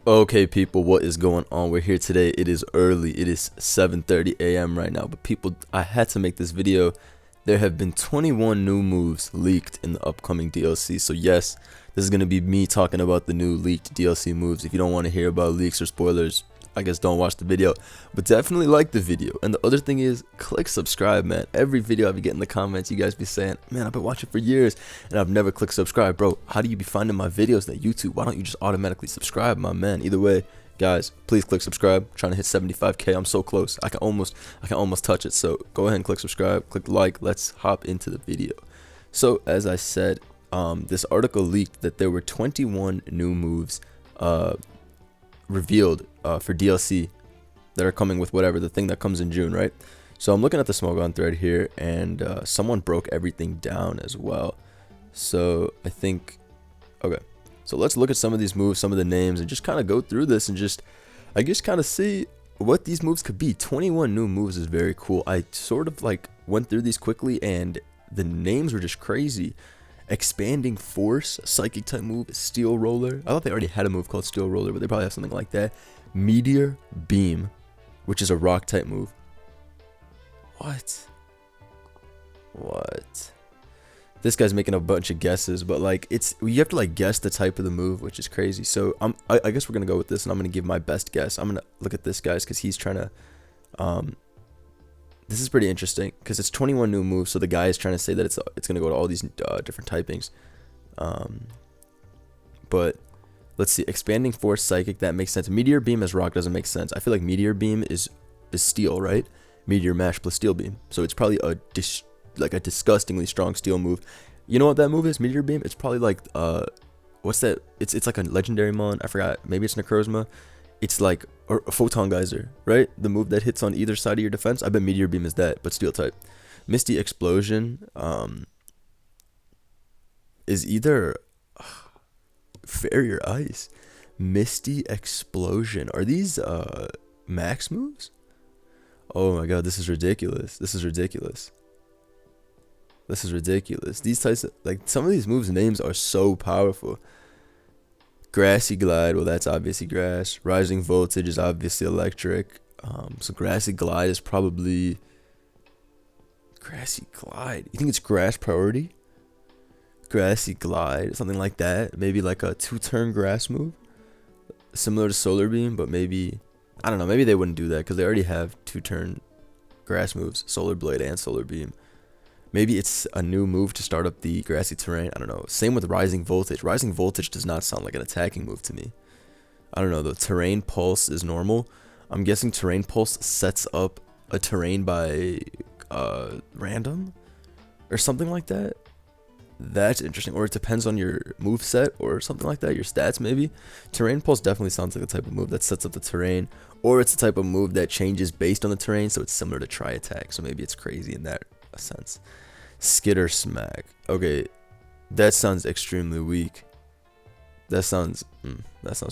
Okay, people, what is going on? We're here today. It is early. It is 7:30 a.m. right now. But people, I had to make this video. There have been 21 new moves leaked in the upcoming DLC. So yes, this is going to be me talking about the new leaked DLC moves. If you don't want to hear about leaks or spoilers, I guess don't watch the video. But definitely like the video. And the other thing is, click subscribe, man. Every video I be getting in the comments, you guys be saying, man, I've been watching for years and I've never clicked subscribe. Bro, how do you be finding my videos on YouTube? Why don't you just automatically subscribe, my man? Either way, guys, please click subscribe. I'm trying to hit 75k. I'm so close. I can almost touch it. So go ahead and click subscribe, click like. Let's hop into the video. So as I said, this article leaked that there were 21 new moves revealed for DLC that are coming with whatever the thing that comes in June, right? So I'm looking at the Smogon thread here, and someone broke everything down as well. So I think, okay, so let's look at some of these moves, some of the names, and just kind of go through this and just, I guess, kind of see what these moves could be. 21 new moves is very cool. I sort of like went through these quickly, and the names were just crazy. Expanding Force, psychic type move. Steel Roller. I thought they already had a move called Steel Roller, but they probably have something like that. Meteor Beam, which is a rock type move. What? This guy's making a bunch of guesses, but like you have to like guess the type of the move, which is crazy. So I guess we're gonna go with this, and I'm gonna give my best guess. I'm gonna look at this guy's because he's trying to this is pretty interesting because it's 21 new moves, so the guy is trying to say that it's going to go to all these different typings. But let's see. Expanding Force, Psychic, that makes sense. Meteor Beam as rock doesn't make sense. I feel like Meteor Beam is steel, right? Meteor Mash plus Steel Beam. So it's probably a disgustingly strong steel move. You know what that move is? Meteor Beam? It's probably like what's that? It's like a legendary mon. I forgot. Maybe it's Necrozma. It's like a Photon Geyser, right? The move that hits on either side of your defense. I bet Meteor Beam is that, but steel type. Misty Explosion is either Fairy or Ice. Misty Explosion. Are these max moves? Oh my god, this is ridiculous. This is ridiculous. This is ridiculous. These types of, like, some of these moves' names are so powerful. Grassy Glide, well, that's obviously grass. Rising Voltage is obviously electric. So Grassy Glide is probably Grassy Glide. You think it's grass priority? Grassy Glide, something like that. Maybe like a 2-turn grass move, similar to Solar Beam, but maybe, I don't know. Maybe they wouldn't do that because they already have 2-turn grass moves, Solar Blade and Solar Beam. Maybe it's a new move to start up the grassy terrain. I don't know. Same with Rising Voltage. Rising Voltage does not sound like an attacking move to me. I don't know. The Terrain Pulse is normal. I'm guessing Terrain Pulse sets up a terrain by random or something like that. That's interesting. Or it depends on your move set or something like that. Your stats maybe. Terrain Pulse definitely sounds like the type of move that sets up the terrain. Or it's the type of move that changes based on the terrain. So it's similar to Tri Attack. So maybe it's crazy in that sense. Skitter Smack. Okay, that sounds extremely weak. That sounds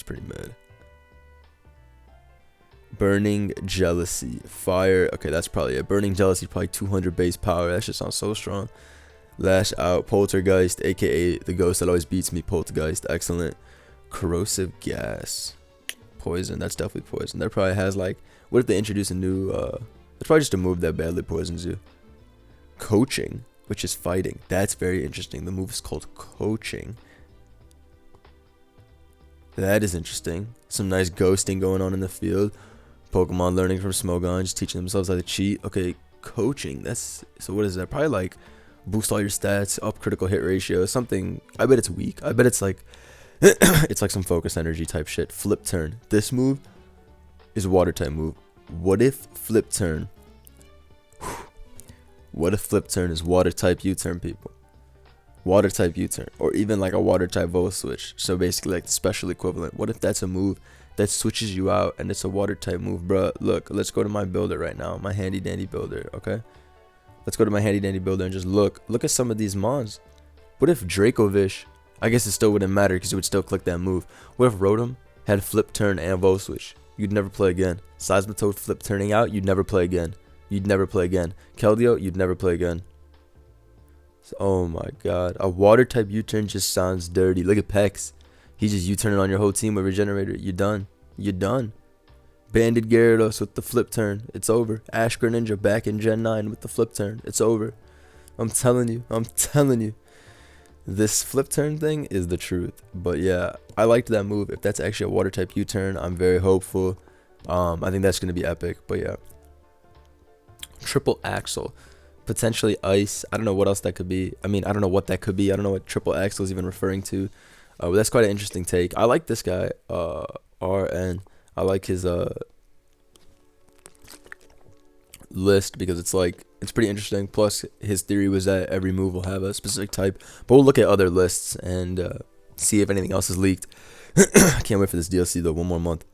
pretty mid. Burning Jealousy. Fire. Okay, that's probably it. Burning Jealousy, probably 200 base power. That shit sounds so strong. Lash Out. Poltergeist, aka the ghost that always beats me. Poltergeist. Excellent. Corrosive Gas. Poison. That's definitely poison. That probably has like, what if they introduce a new it's probably just a move that badly poisons you. Coaching, which is fighting. That's very interesting. The move is called Coaching. That is interesting. Some nice ghosting going on in the field. Pokemon learning from Smogon, just teaching themselves how to cheat. Okay, Coaching. That's, so what is that? Probably like boost all your stats, up critical hit ratio, something. I bet it's weak. I bet it's like it's like some focus energy type shit. Flip Turn. This move is a water type move. What if Flip Turn? What if Flip Turn is water type U-turn, people? Water type U-turn. Or even like a water type Volt Switch. So basically like the special equivalent. What if that's a move that switches you out and it's a water type move, bruh? Look, let's go to my builder right now. My handy dandy builder, okay? Let's go to my handy dandy builder and just look. Look at some of these mons. What if Dracovish, I guess it still wouldn't matter because it would still click that move. What if Rotom had Flip Turn and Volt Switch? You'd never play again. Seismitoad Flip Turning out, you'd never play again. You'd never play again. Keldeo, you'd never play again. Oh my god. A water type U-turn just sounds dirty. Look at Pex. He just U-turning on your whole team with Regenerator. You're done. You're done. Banded Gyarados with the flip turn. It's over. Ash Greninja back in Gen 9 with the flip turn. It's over. I'm telling you. I'm telling you. This flip turn thing is the truth. But yeah, I liked that move. If that's actually a water type U-turn, I'm very hopeful. I think that's going to be epic. But yeah. Triple Axle. Potentially ice. I don't know what else that could be. I mean, I don't know what that could be. I don't know what triple axle is even referring to. But that's quite an interesting take. I like this guy, RN. I like his list because it's like it's pretty interesting. Plus, his theory was that every move will have a specific type. But we'll look at other lists and see if anything else is leaked. I can't wait for this DLC though. 1 more month.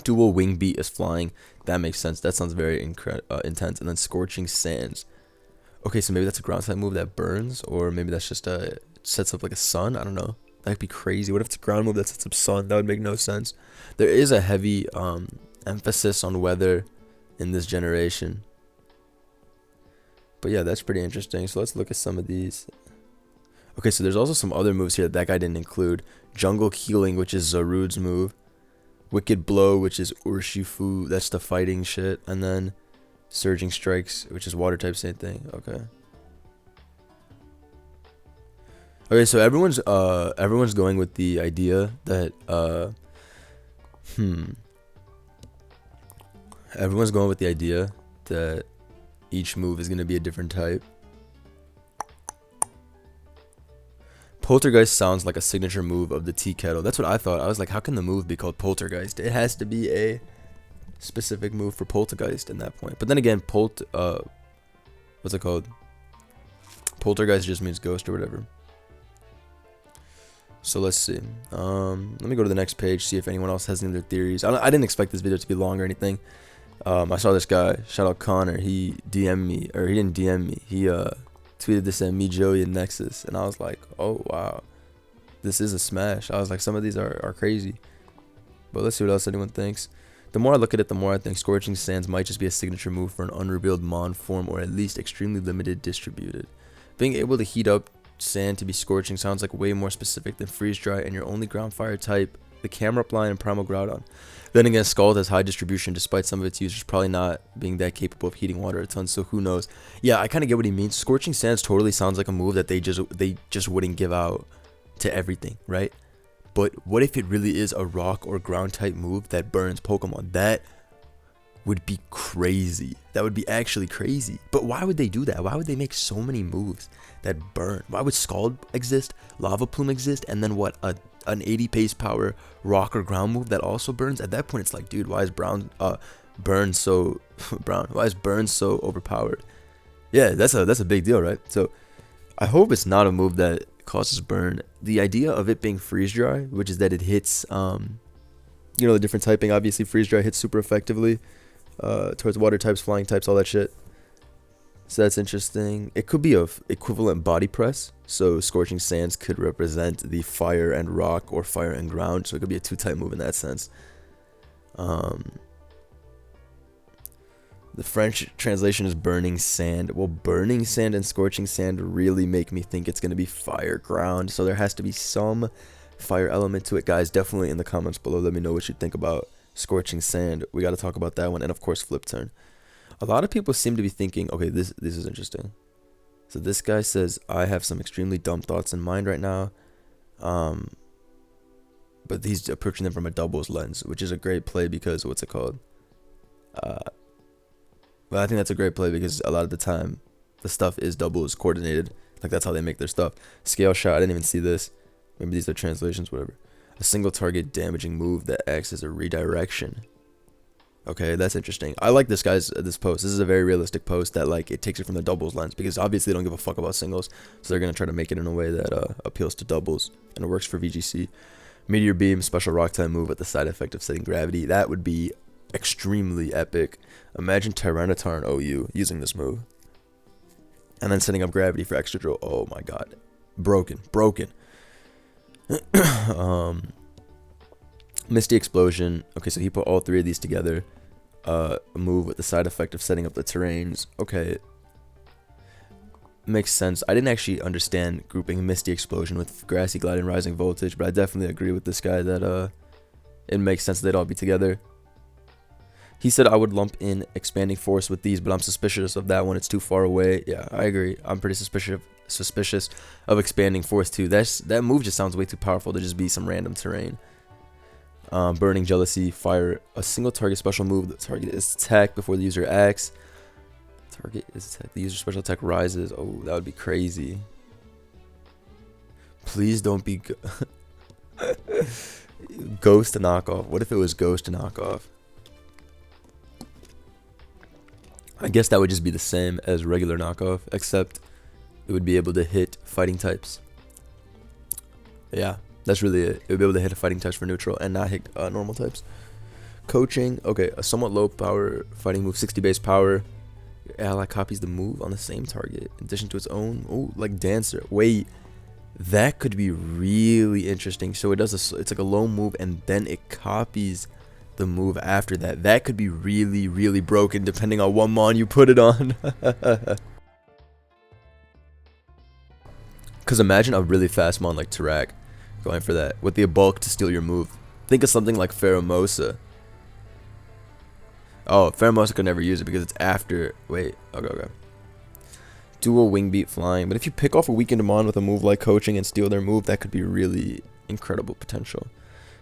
Dual Wing Beat is flying. That makes sense. That sounds very intense. And then Scorching Sands. Okay, so maybe that's a ground type move that burns, or maybe that's just sets up like a sun. I don't know. That'd be crazy. What if it's a ground move that sets up sun? That would make no sense. There is a heavy emphasis on weather in this generation. But yeah, that's pretty interesting. So let's look at some of these. Okay, so there's also some other moves here that guy didn't include. Jungle Healing, which is Zarude's move. Wicked Blow, which is Urshifu. That's the fighting shit. And then Surging Strikes, which is water type, same thing. Okay. Okay, so everyone's going with the idea that everyone's going with the idea that each move is gonna be a different type. Poltergeist sounds like a signature move of the tea kettle. That's what I thought. I was like, how can the move be called Poltergeist? It has to be a specific move for Poltergeist in that point. But then again, what's it called? Poltergeist just means ghost or whatever. So let's see. Let me go to the next page, see if anyone else has any other theories. I didn't expect this video to be long or anything. I saw this guy, shout out Connor. He DM'd me, or he didn't DM me. He tweeted this at me, Joey, and Nexus, and I was like, oh wow, this is a smash. I was like, some of these are crazy. But let's see what else anyone thinks. The more I look at it, the more I think Scorching Sands might just be a signature move for an unrevealed Mon form, or at least extremely limited distributed. Being able to heat up sand to be scorching sounds like way more specific than freeze dry, and your only ground fire type, the camera up line and primal Groudon. Then again, Scald has high distribution despite some of its users probably not being that capable of heating water a ton, so who knows. Yeah, I kind of get what he means. Scorching Sands totally sounds like a move that they just wouldn't give out to everything, right? But what if it really is a rock or ground type move that burns Pokemon? That would be crazy. That would be actually crazy. But why would they do that? Why would they make so many moves that burn? Why would Scald exist, Lava Plume exist, and then what, an 80 pace power rock or ground move that also burns? At that point, it's like, dude, why is Burn so why is Burn so overpowered? Yeah, that's a big deal, right? So I hope it's not a move that causes burn. The idea of it being freeze dry, which is that it hits you know, the different typing. Obviously freeze dry hits super effectively towards water types, flying types, all that shit. So that's interesting. It could be a equivalent body press. So Scorching Sands could represent the fire and rock or fire and ground. So it could be a 2-type move in that sense. The French translation is burning sand. Well, burning sand and scorching sand really make me think it's going to be fire ground. So there has to be some fire element to it. Guys, definitely in the comments below, let me know what you think about scorching sand. We got to talk about that one. And of course, flip turn. A lot of people seem to be thinking, okay, this is interesting. So this guy says, I have some extremely dumb thoughts in mind right now. But he's approaching them from a doubles lens, which is a great play because, what's it called? Well, I think that's a great play because a lot of the time, the stuff is doubles coordinated. Like, that's how they make their stuff. Scale shot, I didn't even see this. Maybe these are translations, whatever. A single target damaging move that acts as a redirection. Okay, that's interesting. I like this post. This is a very realistic post that, like, it takes it from the doubles lens because obviously they don't give a fuck about singles. So they're going to try to make it in a way that appeals to doubles. And it works for VGC. Meteor Beam, special rock type move with the side effect of setting gravity. That would be extremely epic. Imagine Tyranitar and OU using this move. And then setting up gravity for extra draw. Oh my god. Broken. Misty Explosion. Okay, so he put all three of these together. A move with the side effect of setting up the terrains. Okay. makes sense. I didn't actually understand grouping Misty Explosion with Grassy Glide and Rising Voltage, but I definitely agree with this guy that it makes sense they'd all be together. He said I would lump in Expanding Force with these, but I'm suspicious of that one. It's too far away. Yeah, I agree. I'm pretty suspicious of Expanding Force too. That move just sounds way too powerful to just be some random terrain. Burning Jealousy, fire a single target special move. The target is attacked before the user acts. Target is attacked. The user special attack rises. Oh, that would be crazy. Please don't be Ghost to knockoff. What if it was Ghost to knockoff? I guess that would just be the same as regular knockoff, except it would be able to hit fighting types. Yeah, that's really it. It would be able to hit a fighting types for neutral and not hit normal types. Coaching. Okay, a somewhat low power fighting move, 60 base power. Your ally copies the move on the same target in addition to its own. Oh, like Dancer. Wait, that could be really interesting. So it does it's like a low move and then it copies the move after that. That could be really, really broken depending on what mon you put it on. Because imagine a really fast mon like Tarak going for that with the bulk to steal your move. Think of something like Pheromosa. Oh, Pheromosa could never use it because it's after. Wait, okay. Dual wing beat flying. But if you pick off a weakened mon with a move like Coaching and steal their move, that could be really incredible potential.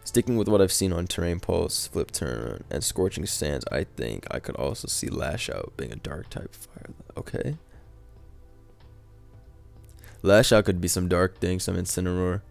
Sticking with what I've seen on Terrain Pulse, Flip Turn, and Scorching Sands, I think I could also see Lash Out being a dark type fire. Okay. Lash Out could be some dark thing, some Incineroar.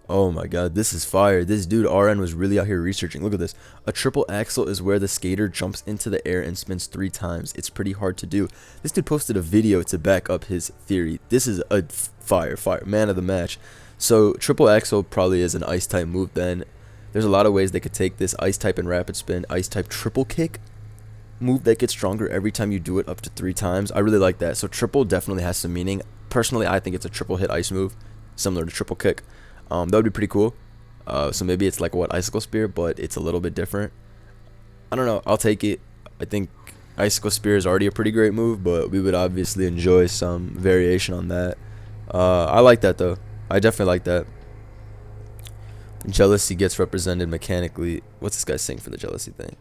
Oh my god, this is fire. This dude RN was really out here researching. Look at this. A triple axle is where the skater jumps into the air and spins 3 times. It's pretty hard to do. This dude posted a video to back up his theory. This is a fire man of the match. So triple axle probably is an ice type move then. There's a lot of ways they could take this ice type and rapid spin, ice type triple kick move that gets stronger every time you do it up to 3 times. I really like that. So triple definitely has some meaning. Personally, I think it's a triple hit ice move, similar to triple kick. That would be pretty cool. So maybe it's like what Icicle Spear, but it's a little bit different. I don't know. I'll take it. I think Icicle Spear is already a pretty great move, but we would obviously enjoy some variation on that. I like that though. I definitely like that. Jealousy gets represented mechanically. What's this guy saying for the Jealousy thing?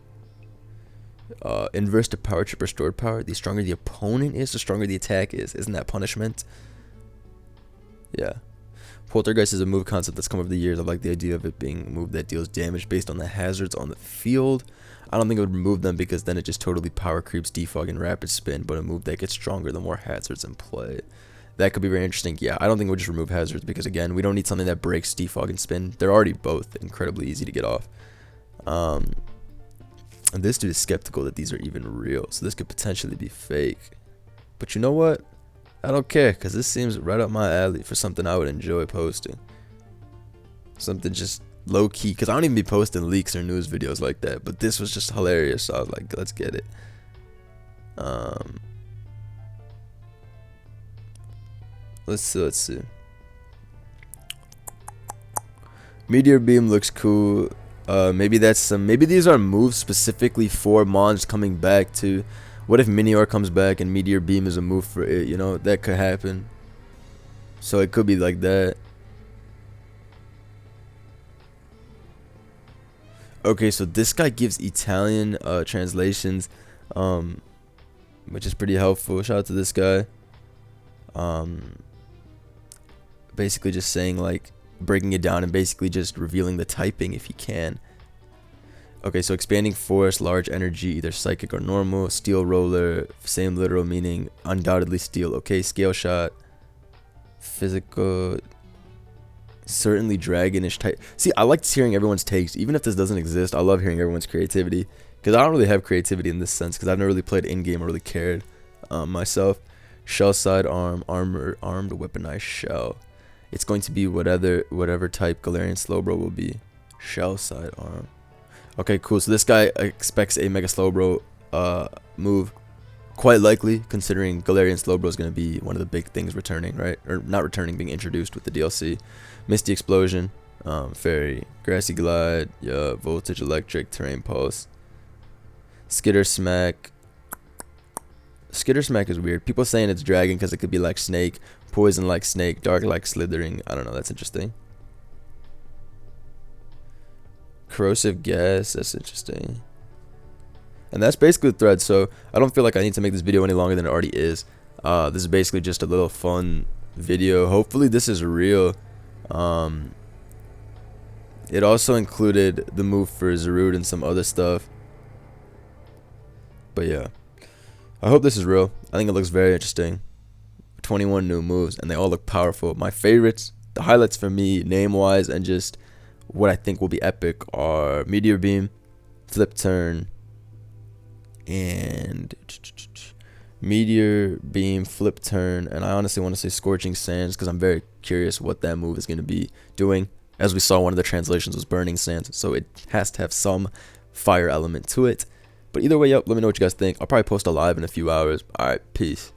Inverse to power chip restored power. The stronger the opponent is, the stronger the attack is. Isn't that punishment? Yeah. Poltergeist is a move concept that's come over the years. I like the idea of it being a move that deals damage based on the hazards on the field. I don't think it would remove them because then it just totally power creeps defog and rapid spin, but a move that gets stronger the more hazards in play. That could be very interesting. Yeah, I don't think it would just remove hazards because, again, we don't need something that breaks defog and spin. They're already both incredibly easy to get off. And this dude is skeptical that these are even real, so this could potentially be fake. But you know what? I don't care, because this seems right up my alley for something I would enjoy posting. Something just low-key, because I don't even be posting leaks or news videos like that, but this was just hilarious, so I was like, let's get it. Let's see. Meteor Beam looks cool. Maybe these are moves specifically for mons coming back to. What if Meteor comes back and Meteor Beam is a move for it? You know, that could happen. So it could be like that. Okay, so this guy gives Italian translations, which is pretty helpful. Shout out to this guy. Basically just saying, like, breaking it down and basically just revealing the typing if he can. Okay, so expanding force, large energy, either psychic or normal, steel roller, same literal meaning, undoubtedly steel. Okay, scale shot, physical, certainly dragonish type. See, I liked hearing everyone's takes, even if this doesn't exist. I love hearing everyone's creativity because I don't really have creativity in this sense because I've never really played in game or really cared myself. Shell side arm, armored weaponized shell. It's going to be whatever type Galarian Slowbro will be. Shell side arm. Okay, cool. So this guy expects a Mega Slowbro move. Quite likely, considering Galarian Slowbro is going to be one of the big things returning, right? Or not returning, being introduced with the DLC. Misty Explosion, Fairy, Grassy Glide, Voltage Electric, Terrain Pulse, Skitter Smack, Skitter Smack is weird. People saying it's dragon because it could be like snake, poison like snake, dark like slithering. I don't know. That's interesting. Corrosive gas. That's interesting. And that's basically the thread. So I don't feel like I need to make this video any longer than it already is. This is basically just a little fun video. Hopefully this is real. It also included the move for Zarud and some other stuff. But yeah, I hope this is real. I think it looks very interesting. 21 new moves, and they all look powerful. My favorites, the highlights for me, name-wise, and just what I think will be epic are Meteor Beam, Flip Turn, and Meteor Beam, Flip Turn, and I honestly want to say Scorching Sands because I'm very curious what that move is going to be doing. As we saw, one of the translations was Burning Sands, so it has to have some fire element to it. But either way, yep, let me know what you guys think. I'll probably post a live in a few hours. Alright, peace.